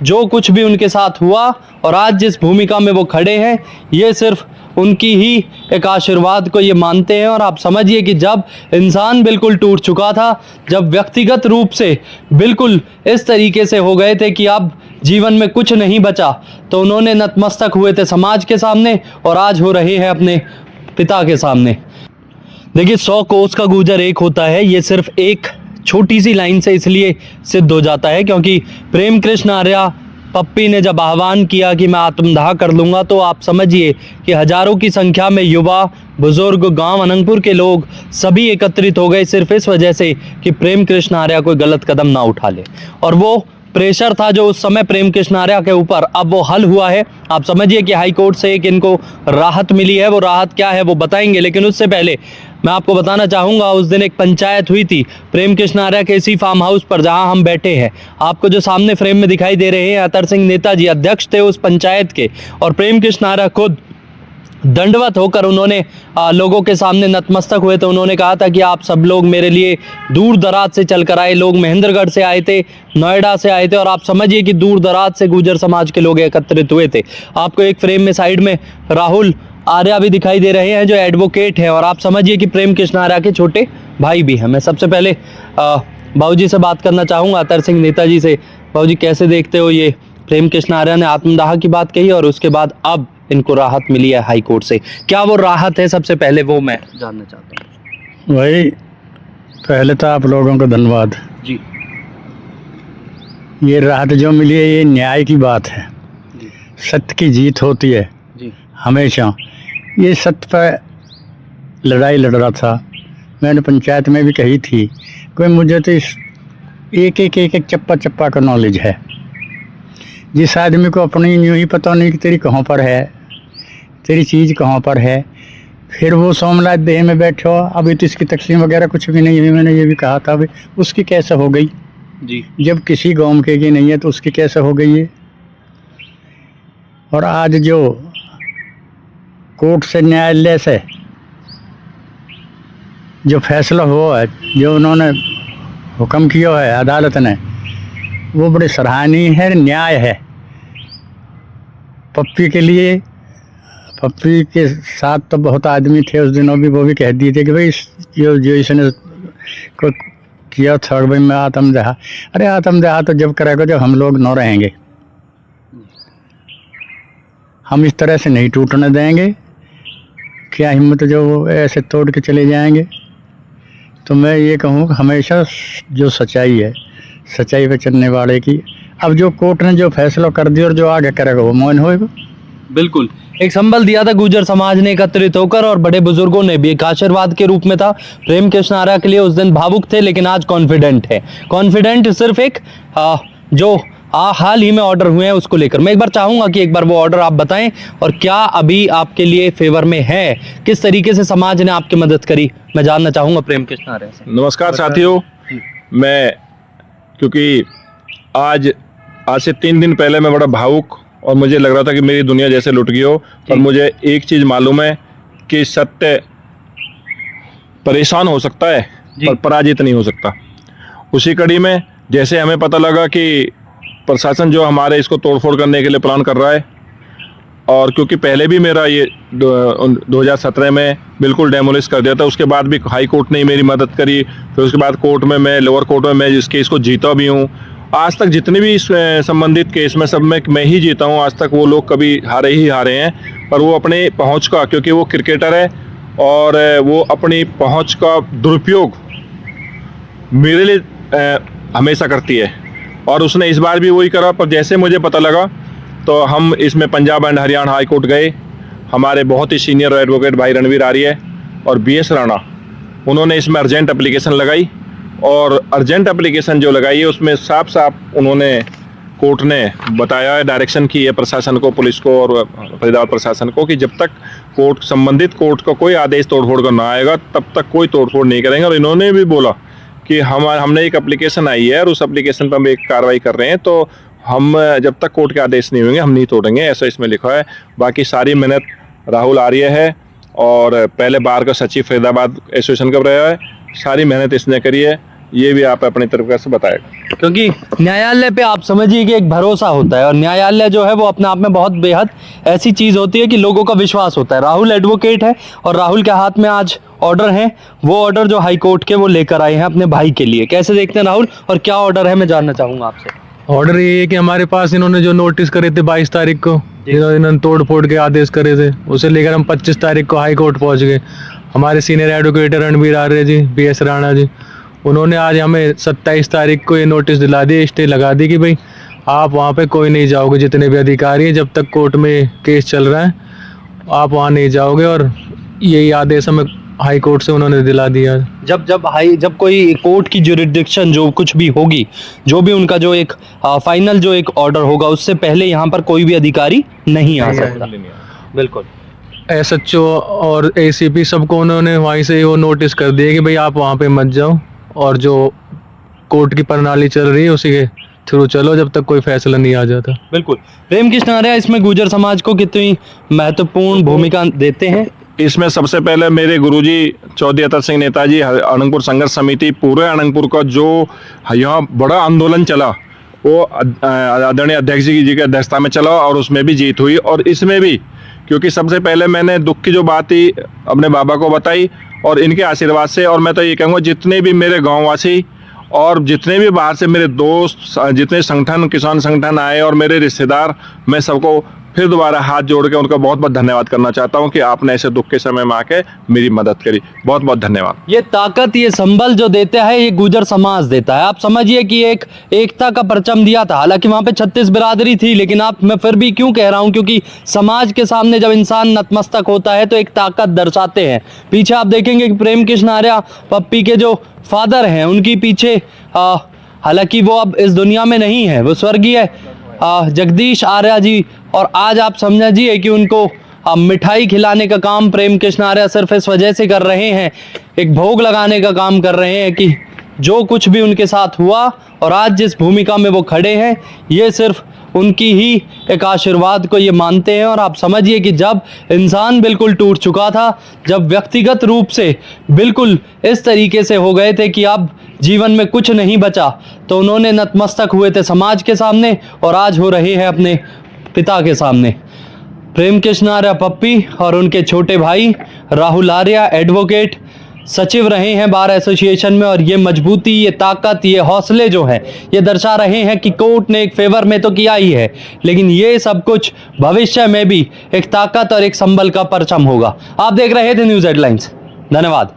जो कुछ भी उनके साथ हुआ और आज जिस भूमिका में वो खड़े हैं, ये सिर्फ उनकी ही एक आशीर्वाद को ये मानते हैं। और आप समझिए कि जब इंसान बिल्कुल टूट चुका था, जब व्यक्तिगत रूप से बिल्कुल इस तरीके से हो गए थे कि अब जीवन में कुछ नहीं बचा, तो उन्होंने नतमस्तक हुए थे समाज के सामने और आज हो रहे हैं अपने पिता के सामने। देखिए, 100 कोस का गुजर एक होता है, ये सिर्फ एक छोटी सी लाइन से इसलिए सिद्ध हो जाता है क्योंकि प्रेम कृष्ण आर्या पप्पी ने जब आह्वान किया कि मैं आत्मदाह कर लूँगा, तो आप समझिए कि हजारों की संख्या में युवा, बुजुर्ग, गांव अनंगपुर के लोग सभी एकत्रित हो गए सिर्फ इस वजह से कि प्रेम कृष्ण आर्या कोई गलत कदम ना उठा ले। और वो प्रेशर था जो उस समय प्रेम कृष्ण आर्या के ऊपर, अब वो हल हुआ है। आप समझिए कि हाई कोर्ट से एक इनको राहत मिली है। वो राहत क्या है वो बताएंगे, लेकिन उससे पहले मैं आपको बताना चाहूँगा, उस दिन एक पंचायत हुई थी प्रेम कृष्ण आर्या के इसी फार्म हाउस पर जहाँ हम बैठे हैं। आपको जो सामने फ्रेम में दिखाई दे रहे हैं, अतर सिंह नेताजी अध्यक्ष थे उस पंचायत के, और प्रेम कृष्ण आर्या खुद दंडवत होकर उन्होंने लोगों के सामने नतमस्तक हुए। तो उन्होंने कहा था कि आप सब लोग मेरे लिए दूर दराज से चल कर आए, लोग महेंद्रगढ़ से आए थे, नोएडा से आए थे, और आप समझिए कि दूर दराज से गुर्जर समाज के लोग एकत्रित हुए थे। आपको एक फ्रेम में साइड में राहुल आर्या भी दिखाई दे रहे हैं जो एडवोकेट है, और आप समझिए कि प्रेम कृष्ण आर्या के छोटे भाई भी हैं। मैं सबसे पहले बाबूजी से बात करना चाहूँगा, अतर सिंह नेताजी से। बाबूजी, कैसे देखते हो ये प्रेम कृष्ण आर्या ने आत्मदाह की बात कही और उसके बाद अब इनको राहत मिली है हाई कोर्ट से, क्या वो राहत है? सबसे पहले वो मैं जानना चाहता हूँ। भाई, पहले तो आप लोगों को धन्यवाद जी। ये राहत जो मिली है ये न्याय की बात है, सत्य की जीत होती है जी। हमेशा। ये सत्य पर लड़ाई लड़ रहा था, मैंने पंचायत में भी कही थी, कोई मुझे तो इस एक चप्पा चप्पा का नॉलेज है। जिस आदमी को अपनी यूँ ही पता नहीं कि तेरी कहाँ पर है, तेरी चीज़ कहाँ पर है, फिर वो सोमनाथ देह में बैठे हो, अभी तो इसकी तकसीम वगैरह कुछ भी नहीं हुई। मैंने ये भी कहा था, अभी उसकी कैसे हो गई जी। जब किसी गाँव के की नहीं है तो उसकी कैसे हो गई है। और आज जो कोर्ट से, न्यायालय से जो फैसला हुआ है, जो उन्होंने हुक्म किया है अदालत ने, वो बड़े सराहनीय है, न्याय है। पप्पी के लिए, पप्पी के साथ तो बहुत आदमी थे उस दिनों भी, वो भी कह दिए थे कि भाई जो इसने को किया था भाई मैं आत्मदाह। अरे आत्मदाह तो जब करेगा जब हम लोग न रहेंगे, हम इस तरह से नहीं टूटने देंगे। क्या हिम्मत जो वो ऐसे तोड़ के चले जाएंगे। तो मैं ये कहूँ हमेशा जो सच्चाई है, सच्चाई पे चलने वाले की, अब जो कोर्ट ने जो फैसला कर दिया और जो आगे करेगा वो मौन होएगा। बिल्कुल, एक संबल दिया था गुर्जर समाज ने एकत्रित होकर, और बड़े बुजुर्गों ने भी एक आशीर्वाद के रूप में था। प्रेम कृष्ण आर्या के लिए उस दिन भावुक थे, लेकिन आज कॉन्फिडेंट है। कॉन्फिडेंट सिर्फ एक जो हाल ही में ऑर्डर हुए हैं उसको लेकर। मैं एक बार चाहूंगा कि एक बार वो ऑर्डर आप बताएं, और क्या अभी आपके लिए फेवर में है, किस तरीके से समाज ने आपकी मदद करी, मैं जानना चाहूंगा प्रेम कृष्ण आर्या से। नमस्कार साथियों, मैं क्योंकि आज से 3 दिन पहले मैं बड़ा भावुक और मुझे लग रहा था कि मेरी दुनिया जैसे लुट गई हो, पर मुझे एक चीज़ मालूम है कि सत्य परेशान हो सकता है पर पराजित नहीं हो सकता। उसी कड़ी में जैसे हमें पता लगा कि प्रशासन जो हमारे इसको तोड़फोड़ करने के लिए प्लान कर रहा है, और क्योंकि पहले भी मेरा ये 2017 में बिल्कुल डेमोलिश कर दिया था, उसके बाद भी हाई कोर्ट ने मेरी मदद करी, फिर उसके बाद कोर्ट में मैं, लोअर कोर्ट में मैं इस केस को जीता भी हूँ। आज तक जितने भी संबंधित केस में सब में मैं ही जीता हूँ। आज तक वो लोग कभी हारे ही हारे हैं, पर वो अपने पहुँच का, क्योंकि वो क्रिकेटर है और वो अपनी पहुँच का दुरुपयोग मेरे लिए हमेशा करती है, और उसने इस बार भी वही करा। पर जैसे मुझे पता लगा तो हम इसमें Punjab and Haryana high court गए। हमारे बहुत ही सीनियर एडवोकेट भाई रणवीर आर्य और BS राणा, उन्होंने इसमें अर्जेंट एप्लीकेशन लगाई, और अर्जेंट एप्लीकेशन जो लगाई है उसमें साफ साफ उन्होंने, कोर्ट ने बताया है, डायरेक्शन की है प्रशासन को, पुलिस को और फरीदाबाद प्रशासन को, कि जब तक कोर्ट, संबंधित कोर्ट का कोई आदेश तोड़फोड़ का ना आएगा तब तक कोई तोड़फोड़ नहीं करेंगे। और इन्होंने भी बोला कि हमने एक एप्लीकेशन आई है और उस एप्लीकेशन पर हम एक कार्रवाई कर रहे हैं, तो हम जब तक कोर्ट के आदेश नहीं होंगे हम नहीं तोड़ेंगे, ऐसा इसमें लिखा है। बाकी सारी मेहनत राहुल आर्य है, और पहले बार का सचिव फरीदाबाद एसोसिएशन का रहा है, सारी मेहनत इसने करी है। ये भी आप अपनी तरफ से बताएगा। क्योंकि न्यायालय पे आप समझिए कि एक भरोसा होता है, और न्यायालय जो है वो अपने आप में बहुत बेहद ऐसी चीज़ होती है कि लोगों का विश्वास होता है। राहुल एडवोकेट है और राहुल के हाथ में आज ऑर्डर हैं, वो ऑर्डर जो हाई कोर्ट के वो लेकर आए हैं अपने भाई के लिए। कैसे देखते हैं राहुल, और क्या ऑर्डर है, मैं जानना चाहूँगा आपसे। ऑर्डर ये है कि हमारे पास इन्होंने जो नोटिस करे थे 22 तारीख को, इन्होंने तोड़ फोड़ के आदेश करे थे, उसे लेकर हम 25 तारीख को हाई कोर्ट पहुंच गए। हमारे सीनियर एडवोकेट रणबीर आर्य जी, BS राणा जी, उन्होंने आज हमें 27 तारीख को ये नोटिस दिला दी, स्टे लगा दी कि भाई आप वहाँ पे कोई नहीं जाओगे, जितने भी अधिकारी हैं, जब तक कोर्ट में केस चल रहा है आप वहाँ नहीं जाओगे। और यही आदेश हमें हाई कोर्ट से उन्होंने दिला दिया। जब कोई कोर्ट की जुरिडिक्शन जो कुछ भी होगी, जो भी उनका जो एक फाइनल जो एक ऑर्डर होगा, उससे पहले यहाँ पर कोई भी अधिकारी नहीं आ सकता। बिल्कुल। SHO और ACP सबको उन्होंने वहीं से वो नोटिस कर दिया कि भाई आप वहाँ पे मत जाओ, और जो कोर्ट की प्रणाली चल रही है उसी के थ्रू चलो जब तक कोई फैसला नहीं आ जाता। बिल्कुल। प्रेम कृष्ण आर्य इसमें गुर्जर समाज को कितनी महत्वपूर्ण भूमिका देते हैं? इसमें सबसे पहले मेरे गुरुजी चौधरी अतर सिंह नेताजी अनंगपुर संघर्ष समिति, पूरे अनंगपुर का जो यहाँ बड़ा आंदोलन चला वो आदरणीय अध्यक्ष जी की अध्यक्षता में चला, और उसमें भी जीत हुई। और इसमें भी क्योंकि सबसे पहले मैंने दुख की जो बात थी अपने बाबा को बताई, और इनके आशीर्वाद से, और मैं तो ये कहूँगा जितने भी मेरे गाँववासी और जितने भी बाहर से मेरे दोस्त, जितने संगठन, किसान संगठन आए और मेरे रिश्तेदार, मैं सबको फिर दोबारा हाथ जोड़ के उनका बहुत बहुत धन्यवाद करना चाहता हूं कि आपने ऐसे दुख के समय में आके मेरी मदद करी। बहुत बहुत धन्यवाद। ये ताकत, ये संबल जो देता है ये गुर्जर समाज देता है। आप समझिए कि एक एकता का परचम दिया था, हालांकि वहाँ पे 36 बिरादरी थी, लेकिन मैं फिर भी क्यों कह रहा हूँ, क्योंकि समाज के सामने जब इंसान नतमस्तक होता है तो एक ताकत दर्शाते हैं। पीछे आप देखेंगे कि प्रेम कृष्ण आर्य पप्पी के जो फादर हैं, उनकी पीछे हालांकि वो अब इस दुनिया में नहीं है, वो स्वर्गीय जगदीश आर्य जी, और आज आप समझिए कि उनको मिठाई खिलाने का काम प्रेम कृष्ण आर्य सिर्फ इस वजह से कर रहे हैं, एक भोग लगाने का काम कर रहे हैं कि जो कुछ भी उनके साथ हुआ और आज जिस भूमिका में वो खड़े हैं, ये सिर्फ उनकी ही एक आशीर्वाद को ये मानते हैं। और आप समझिए कि जब इंसान बिल्कुल टूट चुका था, जब व्यक्तिगत रूप से बिल्कुल इस तरीके से हो गए थे कि अब जीवन में कुछ नहीं बचा, तो उन्होंने नतमस्तक हुए थे समाज के सामने, और आज हो रहे हैं अपने पिता के सामने। प्रेम कृष्ण आर्य पप्पी और उनके छोटे भाई राहुल आर्य एडवोकेट सचिव रहे हैं बार एसोसिएशन में, और ये मजबूती, ये ताकत, ये हौसले जो हैं ये दर्शा रहे हैं कि कोर्ट ने एक फेवर में तो किया ही है, लेकिन ये सब कुछ भविष्य में भी एक ताकत और एक संबल का परचम होगा। आप देख रहे थे न्यूज़ हेडलाइंस। धन्यवाद।